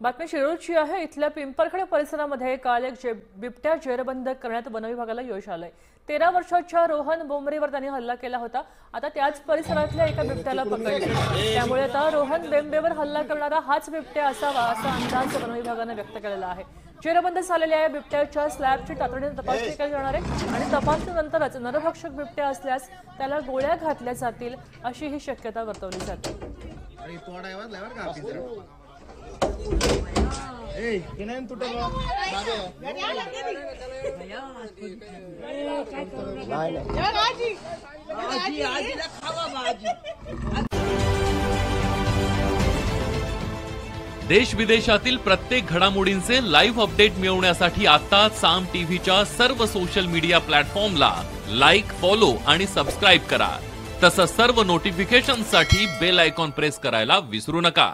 बातमी शिरूरची आहे। इथल्या पिंपरखेड परिसरामध्ये काल एक बिबट्या जेरबंद करण्यात वन विभागाला यश आलंय। 13 वर्षाच्या रोहन बोंबरेवर त्यांनी हल्ला केला होता। आता त्याच परिसरातल्या एका बिबट्याला पकडले, त्यामुळे आता रोहन बेंबेवर हल्ला करणारा हाच बिबट्या असावा असा अंदाज वन विभागाने व्यक्त केलेला आहे। जेरबंद झालेल्या या बिबट्याच्या स्लॅबची तातडीने तपासणी केली जाणार आहे आणि तपासणीनंतरच नरभक्षक बिबट्या असल्यास त्याला गोळ्या घातल्या जातील अशी ही शक्यता वर्तवली जाते। देश विदेशातील प्रत्येक घडामोडींचे लाईव्ह अपडेट मिळवण्यासाठी आता साम टीव्हीच्या सर्व सोशल मीडिया प्लॅटफॉर्मला लाईक, फॉलो आणि सबस्क्राईब करा। तसंच सर्व नोटिफिकेशनसाठी बेल आयकॉन प्रेस करायला विसरू नका।